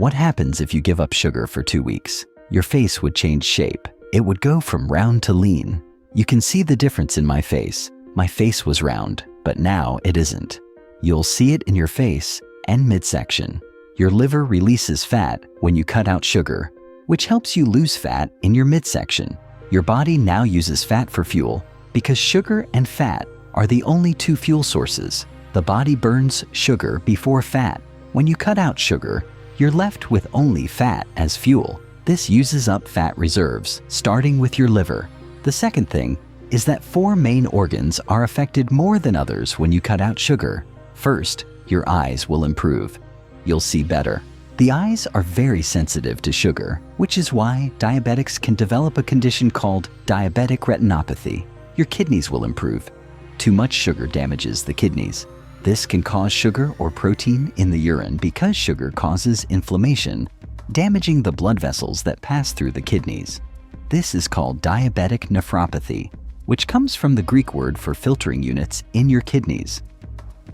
What happens if you give up sugar for 2 weeks? Your face would change shape. It would go from round to lean. You can see the difference in my face. My face was round, but now it isn't. You'll see it in your face and midsection. Your liver releases fat when you cut out sugar, which helps you lose fat in your midsection. Your body now uses fat for fuel because sugar and fat are the only two fuel sources. The body burns sugar before fat. When you cut out sugar, you're left with only fat as fuel. This uses up fat reserves, starting with your liver. The second thing is that 4 main organs are affected more than others when you cut out sugar. First, your eyes will improve. You'll see better. The eyes are very sensitive to sugar, which is why diabetics can develop a condition called diabetic retinopathy. Your kidneys will improve. Too much sugar damages the kidneys. This can cause sugar or protein in the urine because sugar causes inflammation, damaging the blood vessels that pass through the kidneys. This is called diabetic nephropathy, which comes from the Greek word for filtering units in your kidneys.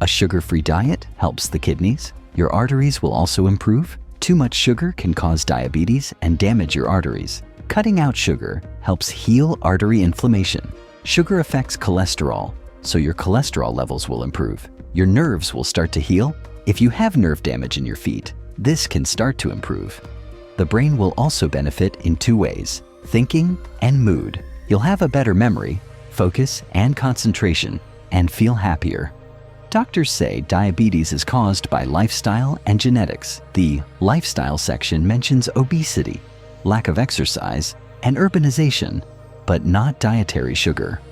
A sugar-free diet helps the kidneys. Your arteries will also improve. Too much sugar can cause diabetes and damage your arteries. Cutting out sugar helps heal artery inflammation. Sugar affects cholesterol, so your cholesterol levels will improve. Your nerves will start to heal. If you have nerve damage in your feet, this can start to improve. The brain will also benefit in 2 ways: thinking and mood. You'll have a better memory, focus, and concentration, and feel happier. Doctors say diabetes is caused by lifestyle and genetics. The lifestyle section mentions obesity, lack of exercise, and urbanization, but not dietary sugar.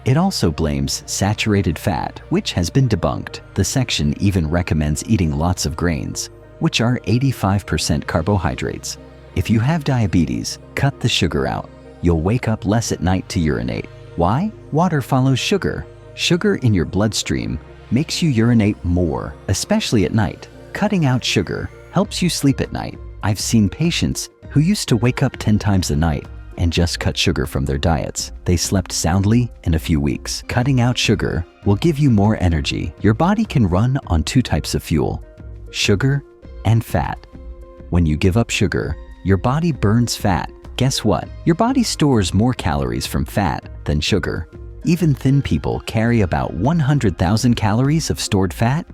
It also blames saturated fat, which has been debunked. The section even recommends eating lots of grains, which are 85% carbohydrates. If you have diabetes, cut the sugar out. You'll wake up less at night to urinate. Why? Water follows sugar. Sugar in your bloodstream makes you urinate more, especially at night. Cutting out sugar helps you sleep at night. I've seen patients who used to wake up 10 times a night and just cut sugar from their diets. They slept soundly in a few weeks. Cutting out sugar will give you more energy. Your body can run on 2 types of fuel: sugar and fat. When you give up sugar, your body burns fat. Guess what? Your body stores more calories from fat than sugar. Even thin people carry about 100,000 calories of stored fat,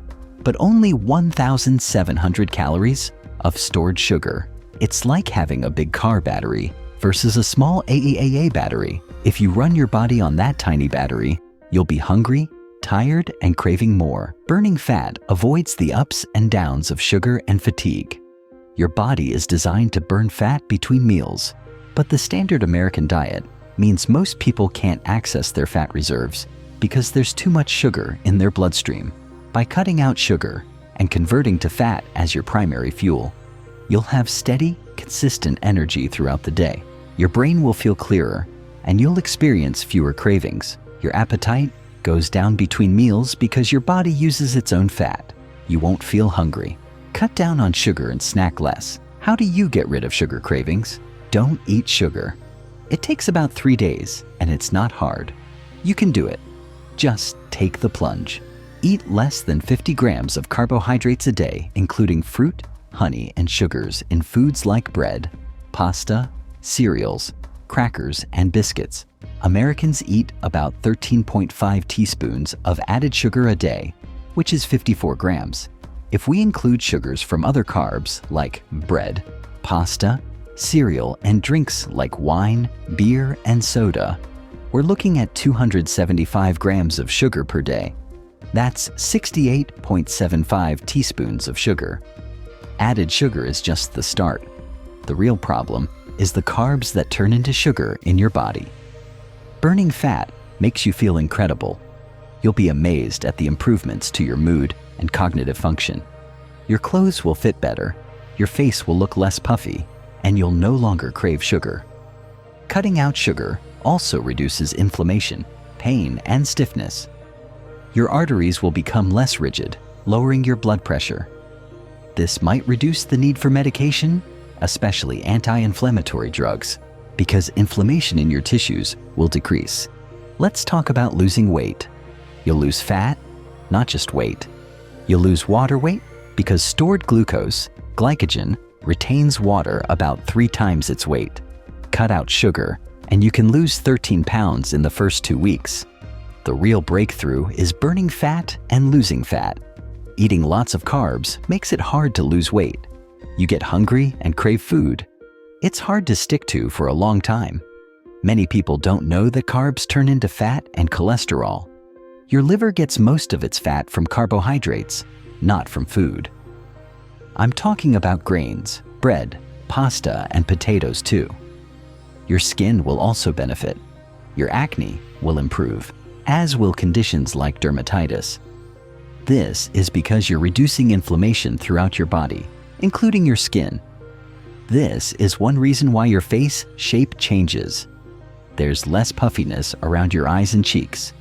but only 1,700 calories of stored sugar. It's like having a big car battery versus a small AAA battery. If you run your body on that tiny battery, you'll be hungry, tired, and craving more. Burning fat avoids the ups and downs of sugar and fatigue. Your body is designed to burn fat between meals, but the standard American diet means most people can't access their fat reserves because there's too much sugar in their bloodstream. By cutting out sugar and converting to fat as your primary fuel, you'll have steady, consistent energy throughout the day. Your brain will feel clearer, and you'll experience fewer cravings. Your appetite goes down between meals because your body uses its own fat. You won't feel hungry. Cut down on sugar and snack less. How do you get rid of sugar cravings? Don't eat sugar. It takes about 3 days, and it's not hard. You can do it. Just take the plunge. Eat less than 50 grams of carbohydrates a day, including fruit, honey, and sugars in foods like bread, pasta, cereals, crackers, and biscuits. Americans eat about 13.5 teaspoons of added sugar a day, which is 54 grams. If we include sugars from other carbs like bread, pasta, cereal, and drinks like wine, beer, and soda, we're looking at 275 grams of sugar per day. That's 68.75 teaspoons of sugar. Added sugar is just the start. The real problem is the carbs that turn into sugar in your body. Burning fat makes you feel incredible. You'll be amazed at the improvements to your mood and cognitive function. Your clothes will fit better, your face will look less puffy, and you'll no longer crave sugar. Cutting out sugar also reduces inflammation, pain, and stiffness. Your arteries will become less rigid, lowering your blood pressure. This might reduce the need for medication, especially anti-inflammatory drugs, because inflammation in your tissues will decrease. Let's talk about losing weight. You'll lose fat, not just weight. You'll lose water weight because stored glucose Glycogen retains water about 3 times its weight. Cut out sugar, and you can lose 13 pounds in the first 2 weeks. The real breakthrough is burning fat and losing fat. Eating lots of carbs makes it hard to lose weight. You get hungry and crave food. It's hard to stick to for a long time. Many people don't know that carbs turn into fat and cholesterol. Your liver gets most of its fat from carbohydrates, not from food. I'm talking about grains, bread, pasta, and potatoes too. Your skin will also benefit. Your acne will improve, as will conditions like dermatitis. This is because you're reducing inflammation throughout your body, including your skin. This is one reason why your face shape changes. There's less puffiness around your eyes and cheeks.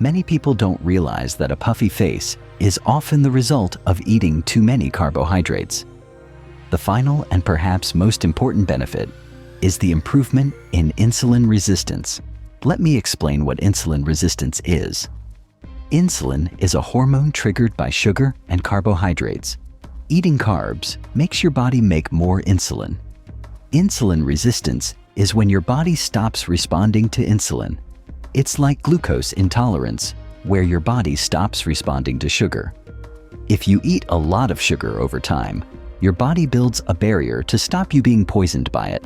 Many people don't realize that a puffy face is often the result of eating too many carbohydrates. The final and perhaps most important benefit is the improvement in insulin resistance. Let me explain what insulin resistance is. Insulin is a hormone triggered by sugar and carbohydrates. Eating carbs makes your body make more insulin. Insulin resistance is when your body stops responding to insulin. It's like glucose intolerance, where your body stops responding to sugar. If you eat a lot of sugar over time, your body builds a barrier to stop you being poisoned by it.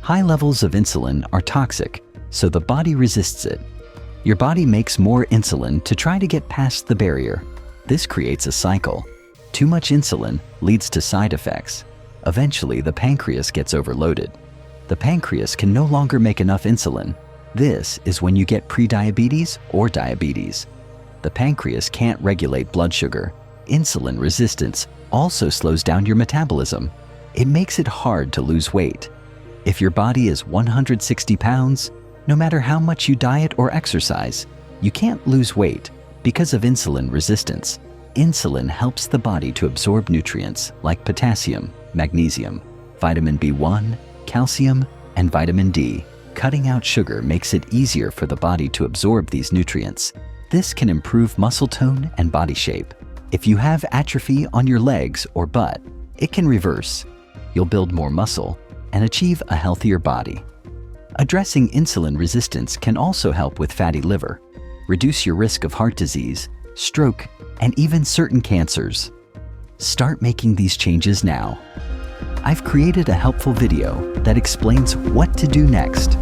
High levels of insulin are toxic, so the body resists it. Your body makes more insulin to try to get past the barrier. This creates a cycle. Too much insulin leads to side effects. Eventually, the pancreas gets overloaded. The pancreas can no longer make enough insulin. This is when you get prediabetes or diabetes. The pancreas can't regulate blood sugar. Insulin resistance also slows down your metabolism. It makes it hard to lose weight. If your body is 160 pounds, no matter how much you diet or exercise, you can't lose weight because of insulin resistance. Insulin helps the body to absorb nutrients like potassium, magnesium, vitamin B1, calcium, and vitamin D. Cutting out sugar makes it easier for the body to absorb these nutrients. This can improve muscle tone and body shape. If you have atrophy on your legs or butt, it can reverse. You'll build more muscle and achieve a healthier body. Addressing insulin resistance can also help with fatty liver, reduce your risk of heart disease, stroke, and even certain cancers. Start making these changes now. I've created a helpful video that explains what to do next.